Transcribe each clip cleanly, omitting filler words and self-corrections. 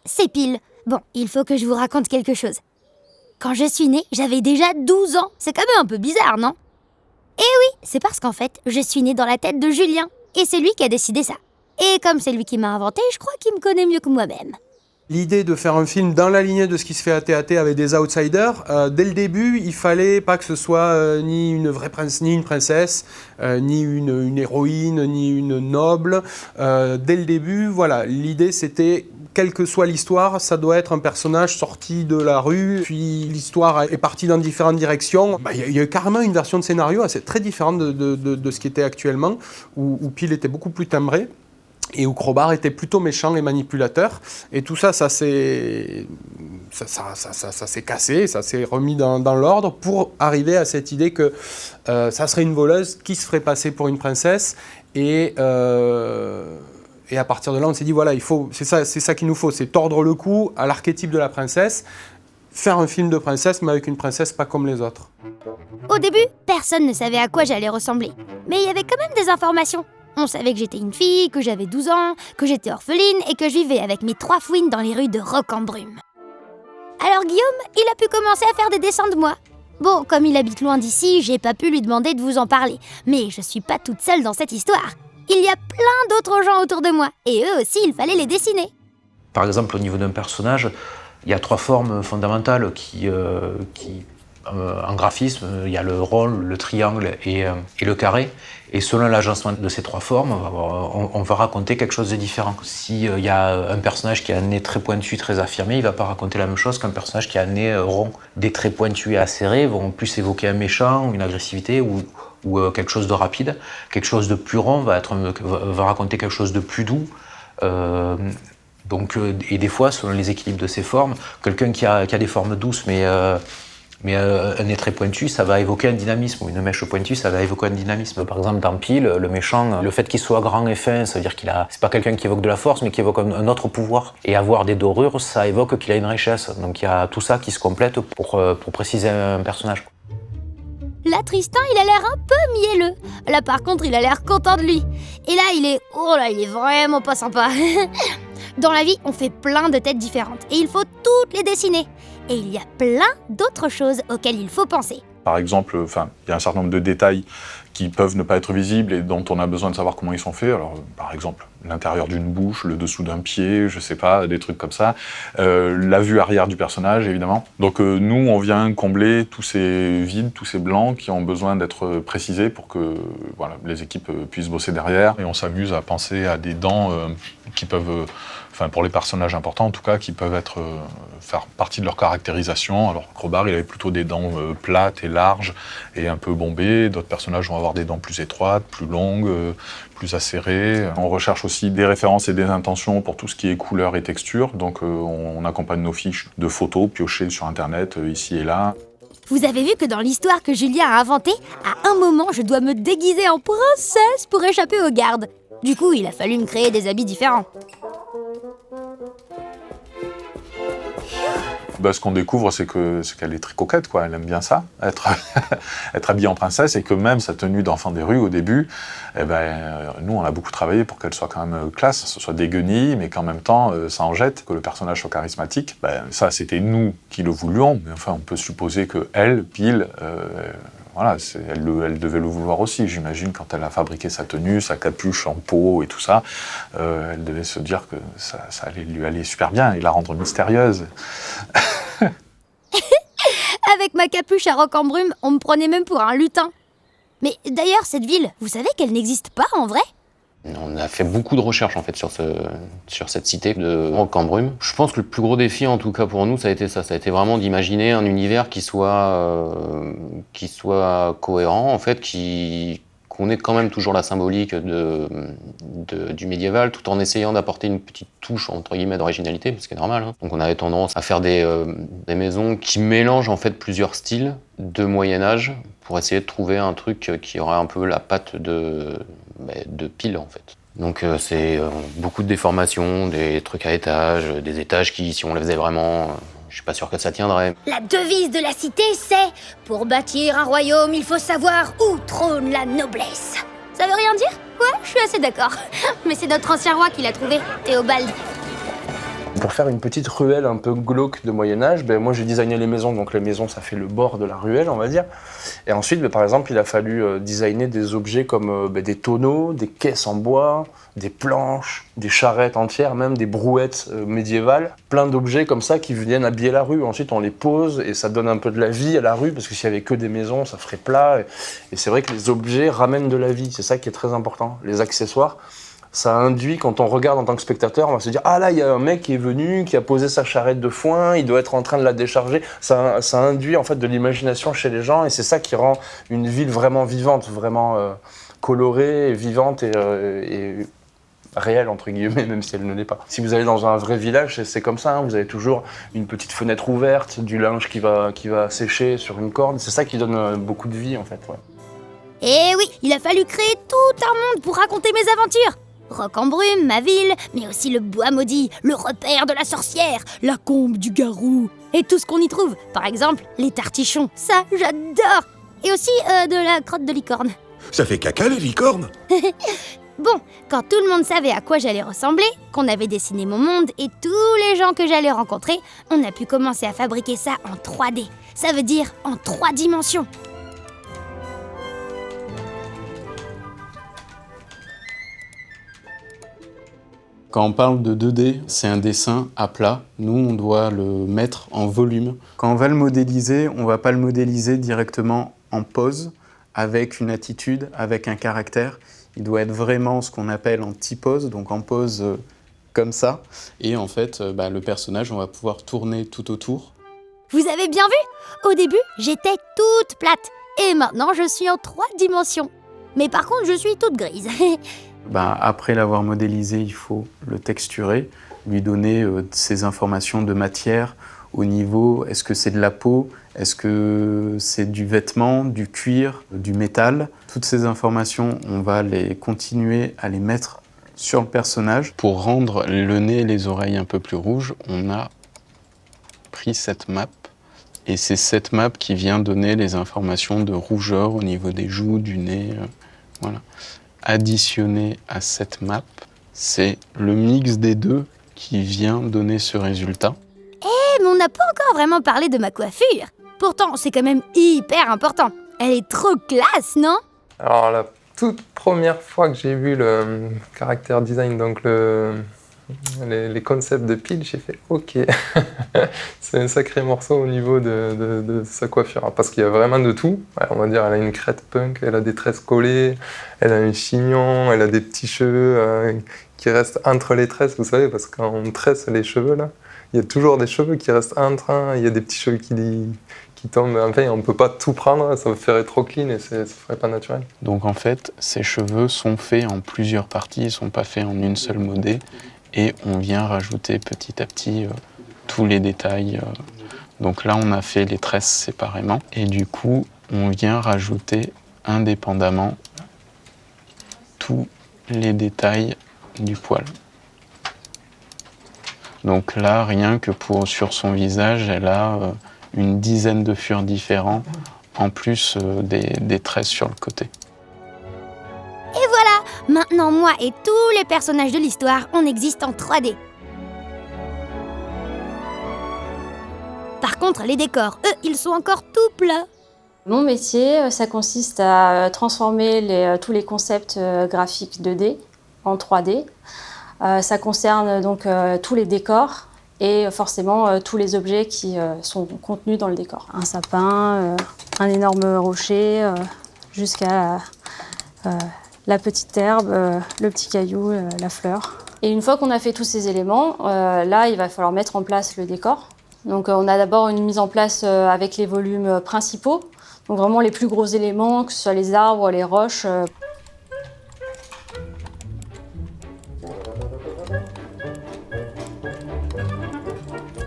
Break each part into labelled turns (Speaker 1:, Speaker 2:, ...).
Speaker 1: c'est Pile. Bon, il faut que je vous raconte quelque chose. Quand je suis née, j'avais déjà 12 ans. C'est quand même un peu bizarre, non? Eh oui, c'est parce qu'en fait, je suis née dans la tête de Julien. Et c'est lui qui a décidé ça. Et comme c'est lui qui m'a inventé, je crois qu'il me connaît mieux que moi-même.
Speaker 2: L'idée de faire un film dans la lignée de ce qui se fait à TAT avec des outsiders, dès le début, il fallait pas que ce soit ni une vraie ni une princesse, ni une héroïne, ni une noble. Dès le début, voilà, l'idée c'était, quelle que soit l'histoire, ça doit être un personnage sorti de la rue, puis l'histoire est partie dans différentes directions. Il y a carrément une version de scénario assez très différente de ce qui était actuellement, où Pile était beaucoup plus timbré. Et où Crowbar était plutôt méchant et manipulateur. Et tout ça, ça s'est cassé, ça s'est remis dans l'ordre pour arriver à cette idée que ça serait une voleuse qui se ferait passer pour une princesse. Et à partir de là, on s'est dit, voilà, c'est ça qu'il nous faut, c'est tordre le cou à l'archétype de la princesse, faire un film de princesse, mais avec une princesse pas comme les autres.
Speaker 1: Au début, personne ne savait à quoi j'allais ressembler. Mais il y avait quand même des informations. On savait que j'étais une fille, que j'avais 12 ans, que j'étais orpheline et que je vivais avec mes 3 fouines dans les rues de Roquembrume. Alors Guillaume, il a pu commencer à faire des dessins de moi. Bon, comme il habite loin d'ici, j'ai pas pu lui demander de vous en parler. Mais je suis pas toute seule dans cette histoire. Il y a plein d'autres gens autour de moi, et eux aussi, il fallait les dessiner.
Speaker 3: Par exemple, au niveau d'un personnage, il y a 3 formes fondamentales qui en graphisme, il y a le rond, le triangle et le carré. Et selon l'agencement de ces 3 formes, on va raconter quelque chose de différent. S'il y a un personnage qui a un nez très pointu, très affirmé, il ne va pas raconter la même chose qu'un personnage qui a un nez rond. Des traits pointus et acérés vont plus évoquer un méchant, une agressivité ou quelque chose de rapide. Quelque chose de plus rond va raconter quelque chose de plus doux. Et des fois, selon les équilibres de ces formes, quelqu'un qui a des formes douces, mais un nez très pointu, ça va évoquer un dynamisme, ou une mèche pointue, ça va évoquer un dynamisme. Par exemple, dans Pile, le méchant, le fait qu'il soit grand et fin, ça veut dire c'est pas quelqu'un qui évoque de la force, mais qui évoque un autre pouvoir. Et avoir des dorures, ça évoque qu'il a une richesse. Donc il y a tout ça qui se complète pour préciser un personnage.
Speaker 1: Là, Tristan, il a l'air un peu mielleux. Là, par contre, il a l'air content de lui. Et là, il est vraiment pas sympa. Dans la vie, on fait plein de têtes différentes et il faut toutes les dessiner. Et il y a plein d'autres choses auxquelles il faut penser.
Speaker 4: Par exemple, il y a un certain nombre de détails qui peuvent ne pas être visibles et dont on a besoin de savoir comment ils sont faits. Alors, par exemple, l'intérieur d'une bouche, le dessous d'un pied, je sais pas, des trucs comme ça. La vue arrière du personnage, évidemment. Donc nous, on vient combler tous ces vides, tous ces blancs qui ont besoin d'être précisés pour que les équipes puissent bosser derrière. Et on s'amuse à penser à des dents qui peuvent... pour les personnages importants en tout cas, qui peuvent faire partie de leur caractérisation. Alors Crowbar, il avait plutôt des dents plates et larges et un peu bombées. D'autres personnages vont avoir des dents plus étroites, plus longues, plus acérées. On recherche aussi des références et des intentions pour tout ce qui est couleur et texture. Donc on accompagne nos fiches de photos piochées sur Internet, ici et là.
Speaker 1: Vous avez vu que dans l'histoire que Julien a inventée, à un moment, je dois me déguiser en princesse pour échapper aux gardes. Du coup, il a fallu me créer des habits différents.
Speaker 4: Ce qu'on découvre, c'est qu'elle est très coquette, quoi. Elle aime bien ça, être habillée en princesse, et que même sa tenue d'enfant des rues, au début, nous, on a beaucoup travaillé pour qu'elle soit quand même classe, que ce soit des guenilles, mais qu'en même temps, ça en jette, que le personnage soit charismatique. Ça, c'était nous qui le voulions, mais enfin, on peut supposer qu'elle, Pile, elle devait le vouloir aussi, j'imagine, quand elle a fabriqué sa tenue, sa capuche en peau et tout ça. Elle devait se dire que ça allait lui aller super bien et la rendre mystérieuse.
Speaker 1: Avec ma capuche à Roquembrume, on me prenait même pour un lutin. Mais d'ailleurs, cette ville, vous savez qu'elle n'existe pas en vrai ?
Speaker 5: On a fait beaucoup de recherches en fait sur cette cité de Roquembrume. Je pense que le plus gros défi, en tout cas pour nous, ça a été ça. Ça a été vraiment d'imaginer un univers qui soit cohérent, en fait, qu'on ait quand même toujours la symbolique du médiéval, tout en essayant d'apporter une petite touche entre guillemets d'originalité, ce qui est normal. Donc on avait tendance à faire des maisons qui mélangent en fait plusieurs styles de Moyen Âge pour essayer de trouver un truc qui aurait un peu la patte de Pile en fait. Donc c'est beaucoup de déformations, des trucs à étages, des étages qui, si on les faisait vraiment, je suis pas sûr que ça tiendrait.
Speaker 1: La devise de la cité, c'est « Pour bâtir un royaume, il faut savoir où trône la noblesse ». Ça veut rien dire ? Ouais, je suis assez d'accord. Mais c'est notre ancien roi qui l'a trouvé, Théobald.
Speaker 6: pour faire une petite ruelle un peu glauque de Moyen-Âge, moi j'ai designé les maisons, donc les maisons ça fait le bord de la ruelle, on va dire. Et ensuite, par exemple, il a fallu designer des objets comme des tonneaux, des caisses en bois, des planches, des charrettes entières, même des brouettes médiévales, plein d'objets comme ça qui viennent habiller la rue. Ensuite, on les pose et ça donne un peu de la vie à la rue, parce que s'il y avait que des maisons, ça ferait plat. Et c'est vrai que les objets ramènent de la vie, c'est ça qui est très important. Les accessoires, ça induit, quand on regarde en tant que spectateur, on va se dire « Ah là, il y a un mec qui est venu, qui a posé sa charrette de foin, il doit être en train de la décharger. » Ça induit en fait de l'imagination chez les gens et c'est ça qui rend une ville vraiment vivante, vraiment colorée, vivante et réelle, entre guillemets, même si elle ne l'est pas. Si vous allez dans un vrai village, c'est comme ça, hein, vous avez toujours une petite fenêtre ouverte, du linge qui va sécher sur une corde. C'est ça qui donne beaucoup de vie en fait. Ouais.
Speaker 1: Eh oui, il a fallu créer tout un monde pour raconter mes aventures. Roc en brume, ma ville, mais aussi le bois maudit, le repère de la sorcière, la combe du garou, et tout ce qu'on y trouve. Par exemple, les tartichons, ça j'adore. Et aussi de la crotte de licorne.
Speaker 7: Ça fait caca, les licornes?
Speaker 1: Bon, quand tout le monde savait à quoi j'allais ressembler, qu'on avait dessiné mon monde et tous les gens que j'allais rencontrer, on a pu commencer à fabriquer ça en 3D. Ça veut dire en 3 dimensions.
Speaker 8: Quand on parle de 2D, c'est un dessin à plat. Nous, on doit le mettre en volume. Quand on va le modéliser, on ne va pas le modéliser directement en pose, avec une attitude, avec un caractère. Il doit être vraiment ce qu'on appelle en T-pose, donc en pose comme ça. Et en fait, le personnage, on va pouvoir tourner tout autour.
Speaker 1: Vous avez bien vu? Au début, j'étais toute plate. Et maintenant, je suis en 3 dimensions. Mais par contre, je suis toute grise.
Speaker 8: Après l'avoir modélisé, il faut le texturer, lui donner ces informations de matière au niveau, est-ce que c'est de la peau, est-ce que c'est du vêtement, du cuir, du métal. Toutes ces informations, on va les continuer à les mettre sur le personnage. Pour rendre le nez et les oreilles un peu plus rouges, on a pris cette map. Et c'est cette map qui vient donner les informations de rougeur au niveau des joues, du nez, voilà. Additionné à cette map, c'est le mix des deux qui vient donner ce résultat.
Speaker 1: Mais on n'a pas encore vraiment parlé de ma coiffure. Pourtant, c'est quand même hyper important. Elle est trop classe, non?
Speaker 9: Alors, la toute première fois que j'ai vu le character design, donc les concepts de Peel, j'ai fait OK. C'est un sacré morceau au niveau de sa coiffure. Parce qu'il y a vraiment de tout. Ouais, on va dire, elle a une crête punk, elle a des tresses collées, elle a un chignon, elle a des petits cheveux qui restent entre les tresses, vous savez, parce que quand on tresse les cheveux, là, il y a toujours des cheveux qui restent entre, il y a des petits cheveux qui tombent. Enfin, on ne peut pas tout prendre, ça ferait trop clean et ça ne ferait pas naturel.
Speaker 8: Donc en fait, ces cheveux sont faits en plusieurs parties, ils ne sont pas faits en une seule modée. Et on vient rajouter petit à petit tous les détails. Donc là, on a fait les tresses séparément. Et du coup, on vient rajouter indépendamment tous les détails du poil. Donc là, rien que sur son visage, elle a une dizaine de furs différents, en plus des tresses sur le côté.
Speaker 1: Et voilà, maintenant moi et tous les personnages de l'histoire, on existe en 3D. Par contre, les décors, eux, ils sont encore tout plats.
Speaker 10: Mon métier, ça consiste à transformer tous les concepts graphiques 2D en 3D. Ça concerne donc tous les décors et forcément tous les objets qui sont contenus dans le décor. Un sapin, un énorme rocher, jusqu'à la petite herbe, le petit caillou, la fleur. Et une fois qu'on a fait tous ces éléments, là, il va falloir mettre en place le décor. Donc on a d'abord une mise en place avec les volumes principaux, donc vraiment les plus gros éléments, que ce soit les arbres, les roches.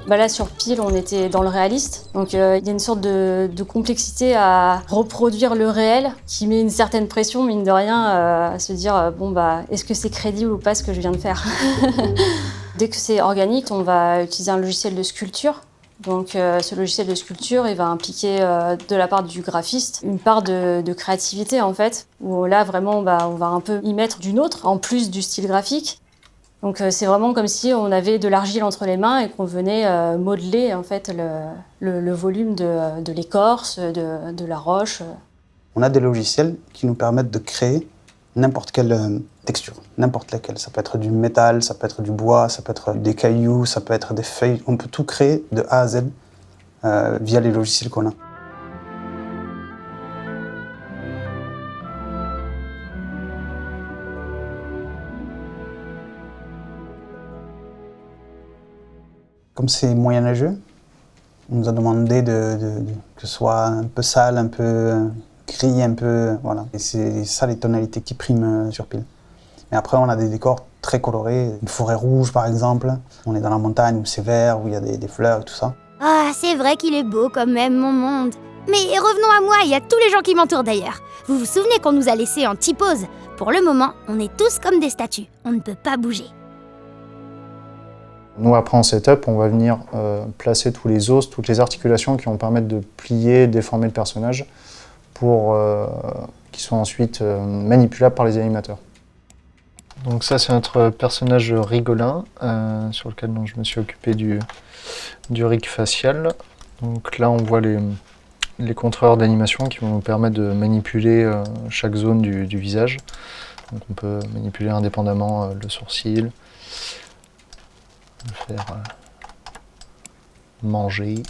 Speaker 10: Là, sur Peel, on était dans le réaliste. Donc, il y a une sorte de complexité à reproduire le réel qui met une certaine pression, mine de rien, à se dire est-ce que c'est crédible ou pas ce que je viens de faire? Dès que c'est organique, on va utiliser un logiciel de sculpture. Donc, ce logiciel de sculpture, il va impliquer de la part du graphiste une part de créativité, en fait, où là, vraiment, on va un peu y mettre du nôtre, en plus du style graphique. Donc c'est vraiment comme si on avait de l'argile entre les mains et qu'on venait modeler en fait le volume de l'écorce, de la roche.
Speaker 11: On a des logiciels qui nous permettent de créer n'importe quelle texture, n'importe laquelle. Ça peut être du métal, ça peut être du bois, ça peut être des cailloux, ça peut être des feuilles. On peut tout créer de A à Z via les logiciels qu'on a. Comme c'est moyenâgeux, on nous a demandé que ce soit un peu sale, un peu gris, un peu... Voilà. Et c'est ça les tonalités qui priment sur Pile. Mais après, on a des décors très colorés. Une forêt rouge, par exemple. On est dans la montagne où c'est vert, où il y a des fleurs et tout ça.
Speaker 1: Ah, c'est vrai qu'il est beau quand même, mon monde. Mais revenons à moi et à tous les gens qui m'entourent d'ailleurs. Vous vous souvenez qu'on nous a laissés en T-pose? Pour le moment, on est tous comme des statues. On ne peut pas bouger.
Speaker 12: Nous, après en setup, on va venir placer tous les os, toutes les articulations qui vont permettre de plier, déformer le personnage pour qu'il soit ensuite manipulable par les animateurs. Donc ça, c'est notre personnage Rigolin, sur lequel donc, je me suis occupé du rig facial. Donc là, on voit les contrôleurs d'animation qui vont nous permettre de manipuler chaque zone du visage. Donc on peut manipuler indépendamment le sourcil, le faire manger.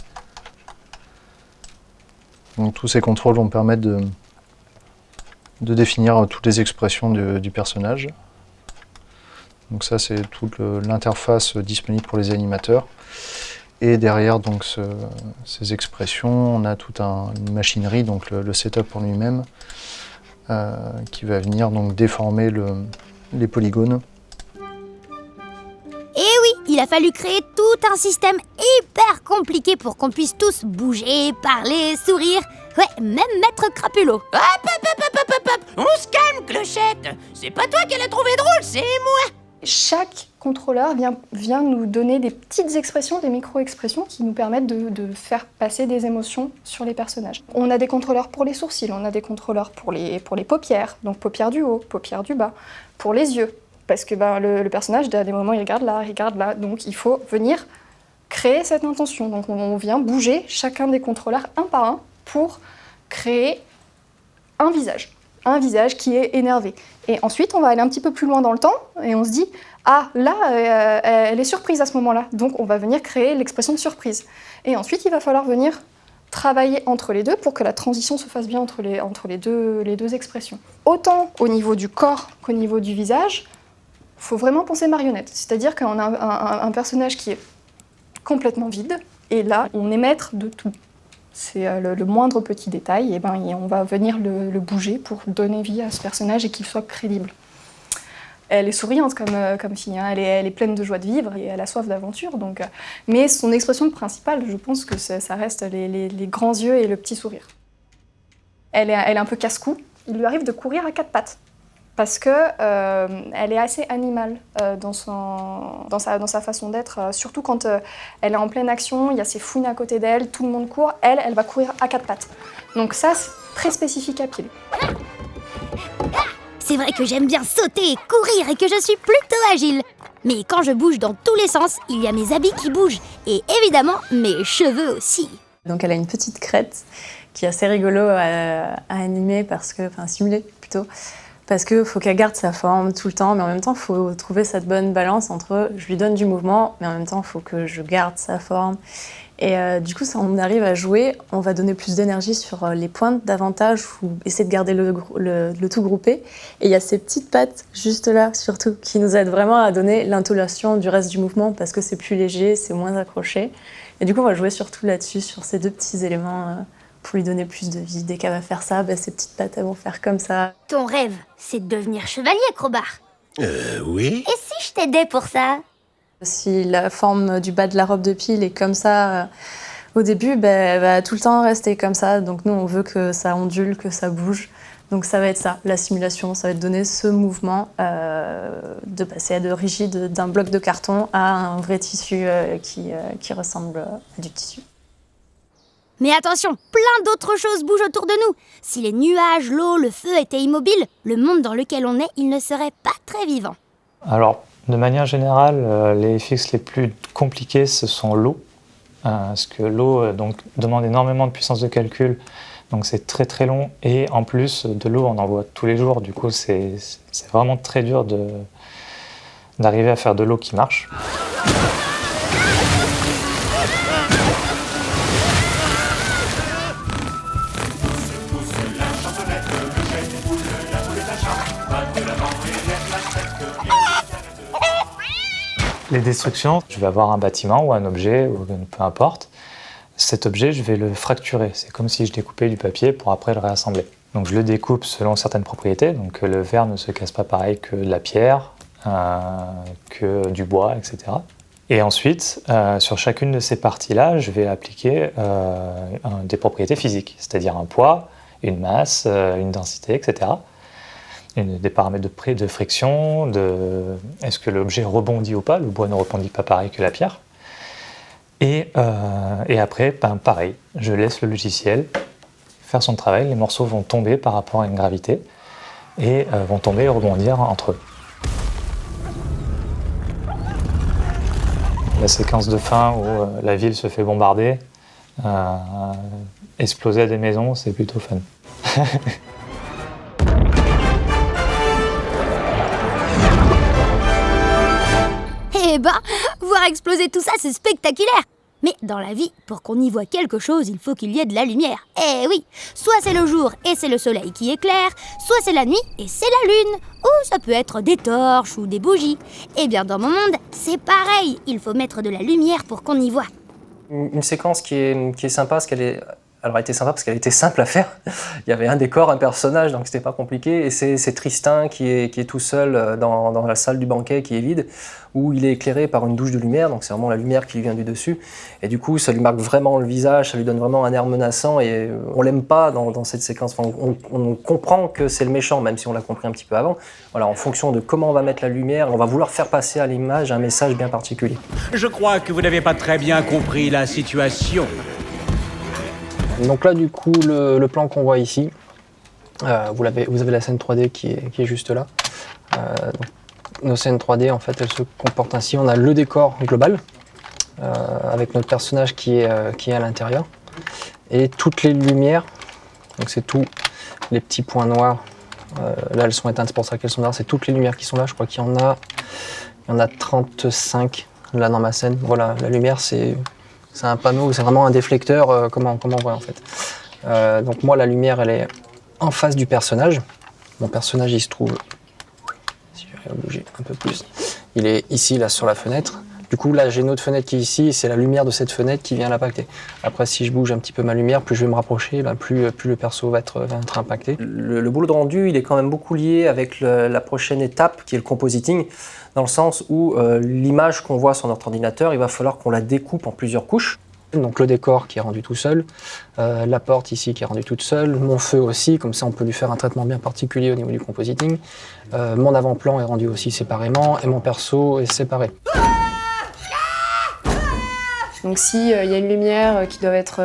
Speaker 12: Donc tous ces contrôles vont permettre de définir toutes les expressions du personnage. Donc ça, c'est toute l'interface disponible pour les animateurs. Et derrière donc, ces expressions, on a toute une machinerie, donc le setup en lui-même, qui va venir donc, déformer les polygones.
Speaker 1: Et oui, il a fallu créer tout un système hyper compliqué pour qu'on puisse tous bouger, parler, sourire, ouais, même Maître Crapulot.
Speaker 13: On se calme, Clochette. C'est pas toi qui l'as trouvé drôle, c'est moi.
Speaker 14: Chaque contrôleur vient nous donner des petites expressions, des micro-expressions qui nous permettent de faire passer des émotions sur les personnages. On a des contrôleurs pour les sourcils, on a des contrôleurs pour les paupières, donc paupières du haut, paupières du bas, pour les yeux. Parce que le personnage, à des moments, il regarde là, donc il faut venir créer cette intention. Donc on vient bouger chacun des contrôleurs un par un pour créer un visage qui est énervé. Et ensuite, on va aller un petit peu plus loin dans le temps et on se dit « Ah, là, elle est surprise à ce moment-là. » Donc on va venir créer l'expression de surprise. Et ensuite, il va falloir venir travailler entre les deux pour que la transition se fasse bien entre les deux expressions. Autant au niveau du corps qu'au niveau du visage, il faut vraiment penser marionnette. C'est-à-dire qu'on a un personnage qui est complètement vide, et là, on est maître de tout. C'est le moindre petit détail, et on va venir le bouger pour donner vie à ce personnage et qu'il soit crédible. Elle est souriante comme fille, hein. Elle est pleine de joie de vivre et elle a soif d'aventure. Mais son expression principale, je pense que ça reste les grands yeux et le petit sourire. Elle est un peu casse-cou. Il lui arrive de courir à quatre pattes. Parce qu'elle est assez animale dans sa façon d'être, surtout quand elle est en pleine action, il y a ses fouines à côté d'elle, tout le monde court, elle va courir à quatre pattes. Donc ça, c'est très spécifique à Pile.
Speaker 1: C'est vrai que j'aime bien sauter et courir et que je suis plutôt agile. Mais quand je bouge dans tous les sens, il y a mes habits qui bougent et évidemment mes cheveux aussi.
Speaker 15: Donc elle a une petite crête qui est assez rigolo à animer, simuler plutôt. Parce qu'il faut qu'elle garde sa forme tout le temps, mais en même temps, il faut trouver cette bonne balance entre je lui donne du mouvement, mais en même temps, il faut que je garde sa forme. Et du coup, ça, on arrive à jouer, on va donner plus d'énergie sur les pointes davantage ou essayer de garder le tout groupé. Et il y a ces petites pattes, juste là, surtout, qui nous aident vraiment à donner l'intonation du reste du mouvement parce que c'est plus léger, c'est moins accroché. Et du coup, on va jouer surtout là-dessus, sur ces deux petits éléments pour lui donner plus de vie. Dès qu'elle va faire ça, ses petites pattes elles vont faire comme ça.
Speaker 1: Ton rêve, c'est de devenir chevalier, Crowbar.
Speaker 7: Oui.
Speaker 1: Et si je t'aidais pour ça?
Speaker 15: Si la forme du bas de la robe de Pile est comme ça, au début, elle va tout le temps rester comme ça. Donc nous, on veut que ça ondule, que ça bouge. Donc ça va être ça, la simulation, ça va être donner ce mouvement de passer de rigide d'un bloc de carton à un vrai tissu qui ressemble à du tissu.
Speaker 1: Mais attention, plein d'autres choses bougent autour de nous. Si les nuages, l'eau, le feu étaient immobiles, le monde dans lequel on est, il ne serait pas très vivant.
Speaker 12: Alors,
Speaker 16: De manière générale, les FX les plus compliqués, ce sont l'eau. Parce que l'eau demande énormément de puissance de calcul, donc c'est très très long. Et en plus, de l'eau, on en voit tous les jours. Du coup, c'est vraiment très dur d'arriver à faire de l'eau qui marche. Les destructions, je vais avoir un bâtiment ou un objet, ou peu importe. Cet objet, je vais le fracturer. C'est comme si je découpais du papier pour après le réassembler. Donc je le découpe selon certaines propriétés. Donc le verre ne se casse pas pareil que de la pierre, que du bois, etc. Et ensuite, sur chacune de ces parties-là, je vais appliquer des propriétés physiques, c'est-à-dire un poids, une masse, une densité, etc. Des paramètres de friction, est-ce que l'objet rebondit ou pas, le bois ne rebondit pas pareil que la pierre. Et après, pareil, je laisse le logiciel faire son travail, les morceaux vont tomber par rapport à une gravité et vont tomber et rebondir entre eux. La séquence de fin où la ville se fait bombarder, exploser des maisons, c'est plutôt fun.
Speaker 1: Eh ben, voir exploser tout ça, c'est spectaculaire. Mais dans la vie, pour qu'on y voit quelque chose, il faut qu'il y ait de la lumière. Eh oui, soit c'est le jour et c'est le soleil qui éclaire, soit c'est la nuit et c'est la lune. Ou ça peut être des torches ou des bougies. Eh bien dans mon monde, c'est pareil, il faut mettre de la lumière pour qu'on y voit.
Speaker 17: Une séquence qui est sympa, parce qu'elle est... Alors, elle était sympa parce qu'elle était simple à faire. Il y avait un décor, un personnage, donc c'était pas compliqué. Et c'est Tristan qui est tout seul dans la salle du banquet qui est vide, où il est éclairé par une douche de lumière, donc c'est vraiment la lumière qui lui vient du dessus. Et du coup, ça lui marque vraiment le visage, ça lui donne vraiment un air menaçant, et on l'aime pas dans cette séquence. Enfin, on comprend que c'est le méchant, même si on l'a compris un petit peu avant. Voilà, en fonction de comment on va mettre la lumière, on va vouloir faire passer à l'image un message bien particulier.
Speaker 13: Je crois que vous n'avez pas très bien compris la situation.
Speaker 17: Donc là, du coup, le plan qu'on voit ici, vous avez la scène 3D qui est juste là. Donc, nos scènes 3D, en fait, elles se comportent ainsi. On a le décor global, avec notre personnage qui est à l'intérieur. Et toutes les lumières, donc c'est tous les petits points noirs, là elles sont éteintes, c'est pour ça qu'elles sont noires, c'est toutes les lumières qui sont là. Je crois qu'il y en a 35 là dans ma scène. Voilà, la lumière c'est un panneau, c'est vraiment un déflecteur, comme on voit en fait. Donc moi, la lumière, elle est en face du personnage. Mon personnage, il se trouve, si j'arrive à bouger un peu plus, il est ici, là, sur la fenêtre. Du coup, là, j'ai une autre fenêtre qui est ici, et c'est la lumière de cette fenêtre qui vient l'impacter. Après, si je bouge un petit peu ma lumière, plus je vais me rapprocher, plus le perso va être impacté. Le boulot de rendu, il est quand même beaucoup lié avec la prochaine étape, qui est le compositing, dans le sens où l'image qu'on voit sur notre ordinateur, il va falloir qu'on la découpe en plusieurs couches. Donc le décor qui est rendu tout seul, la porte ici qui est rendue toute seule, mon feu aussi, comme ça on peut lui faire un traitement bien particulier au niveau du compositing. Mon avant-plan est rendu aussi séparément et mon perso est séparé.
Speaker 15: Donc s'il y a une lumière qui doit être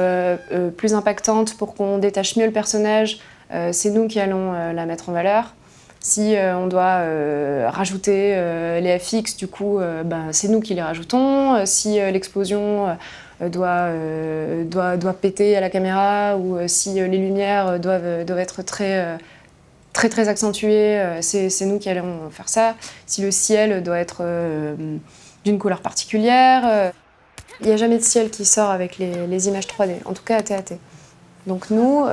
Speaker 15: plus impactante pour qu'on détache mieux le personnage, c'est nous qui allons la mettre en valeur. Si on doit rajouter les FX, du coup, c'est nous qui les rajoutons. Si l'explosion doit péter à la caméra ou si les lumières doivent être très accentuées, c'est nous qui allons faire ça. Si le ciel doit être d'une couleur particulière, il n'y a jamais de ciel qui sort avec les images 3D, en tout cas à TAT. Donc nous,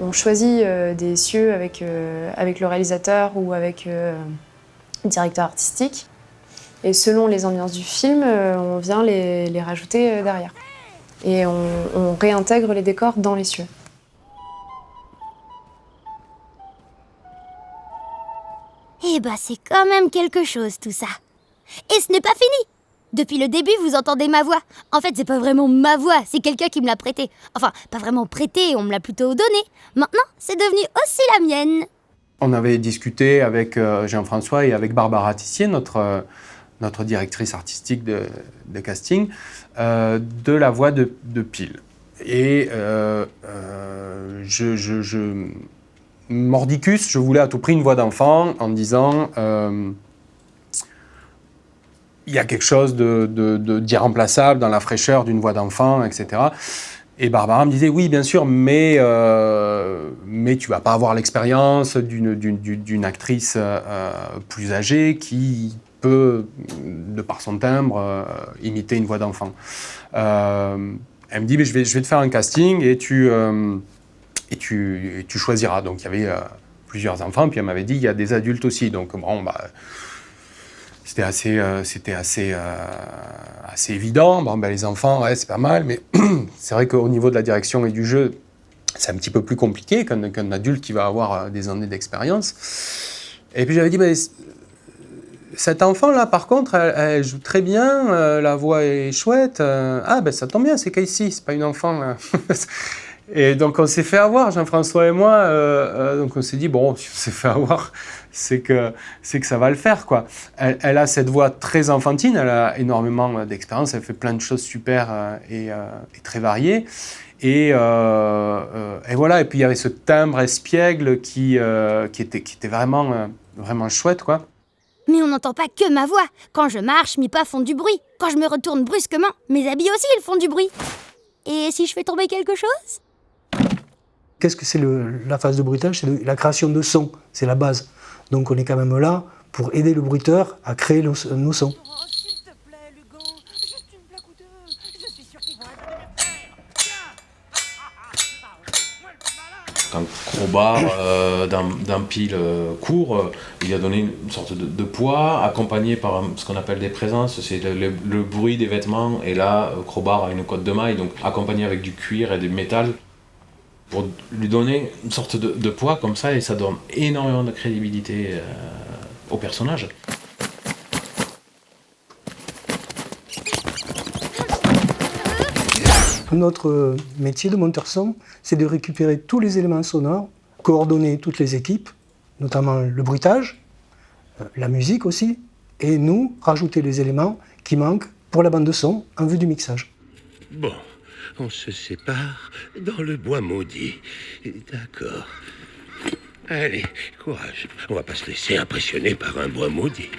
Speaker 15: on choisit des cieux avec le réalisateur ou avec le directeur artistique. Et selon les ambiances du film, on vient les rajouter derrière. Et on réintègre les décors dans les cieux.
Speaker 1: Eh ben, c'est quand même quelque chose tout ça. Et ce n'est pas fini. Depuis le début, vous entendez ma voix. En fait, c'est pas vraiment ma voix, c'est quelqu'un qui me l'a prêtée. Enfin, pas vraiment prêtée, on me l'a plutôt donnée. Maintenant, c'est devenu aussi la mienne.
Speaker 2: On avait discuté avec Jean-François et avec Barbara Tissier, notre directrice artistique de casting, de la voix de Pile. Et mordicus, je voulais à tout prix une voix d'enfant en disant il y a quelque chose d'irremplaçable dans la fraîcheur d'une voix d'enfant, etc. Et Barbara me disait oui, bien sûr, mais tu vas pas avoir l'expérience d'une actrice plus âgée qui peut, de par son timbre, imiter une voix d'enfant. Elle me dit, mais je vais te faire un casting et tu choisiras. Donc il y avait plusieurs enfants, puis elle m'avait dit, il y a des adultes aussi. Donc bon, c'était assez évident. Bon, les enfants, ouais, c'est pas mal, mais c'est vrai qu'au niveau de la direction et du jeu, c'est un petit peu plus compliqué qu'un adulte qui va avoir des années d'expérience. Et puis j'avais dit, cet enfant-là, par contre, elle joue très bien, la voix est chouette. Ça tombe bien, c'est Casey, c'est pas une enfant. Et donc on s'est fait avoir, Jean-François et moi. Donc on s'est dit, bon, si on s'est fait avoir, c'est que ça va le faire, quoi. Elle a cette voix très enfantine, elle a énormément d'expérience, elle fait plein de choses super et très variées. Et voilà, et puis il y avait ce timbre espiègle qui était vraiment chouette, quoi.
Speaker 1: Mais on n'entend pas que ma voix. Quand je marche, mes pas font du bruit. Quand je me retourne brusquement, mes habits aussi, ils font du bruit. Et si je fais tomber quelque chose ?
Speaker 18: Qu'est-ce que c'est la phase de bruitage ? C'est la création de sons, c'est la base. Donc on est quand même là pour aider le bruiteur à créer nos sons.
Speaker 19: Quand Crowbar, dans Pile court, il a donné une sorte de poids, accompagné par ce qu'on appelle des présences, c'est le bruit des vêtements, et là, Crowbar a une cotte de maille, donc accompagné avec du cuir et du métal, pour lui donner une sorte de poids comme ça, et ça donne énormément de crédibilité au personnage.
Speaker 18: Notre métier de monteur son, c'est de récupérer tous les éléments sonores, coordonner toutes les équipes, notamment le bruitage, la musique aussi, et nous, rajouter les éléments qui manquent pour la bande de son en vue du mixage.
Speaker 7: Bon, on se sépare dans le bois maudit. D'accord. Allez, courage. On va pas se laisser impressionner par un bois maudit.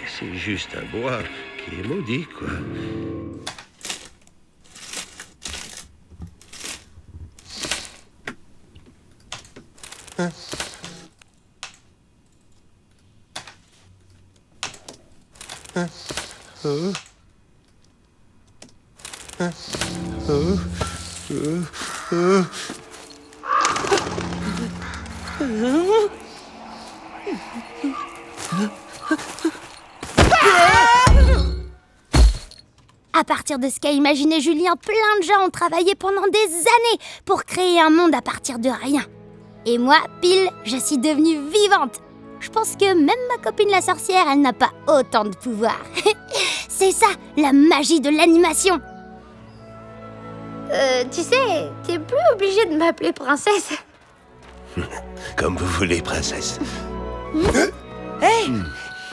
Speaker 7: C'est juste un bois qui est maudit, quoi.
Speaker 1: À partir de ce qu'a imaginé Julien, plein de gens ont travaillé pendant des années pour créer un monde à partir de rien. Et moi, Pile, je suis devenue vivante. Je pense que même ma copine la sorcière, elle n'a pas autant de pouvoir. C'est ça, la magie de l'animation. Tu sais, t'es plus obligée de m'appeler princesse.
Speaker 7: Comme vous voulez, princesse.
Speaker 13: Hey,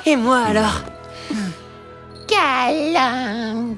Speaker 13: et moi alors ?
Speaker 1: Câlin,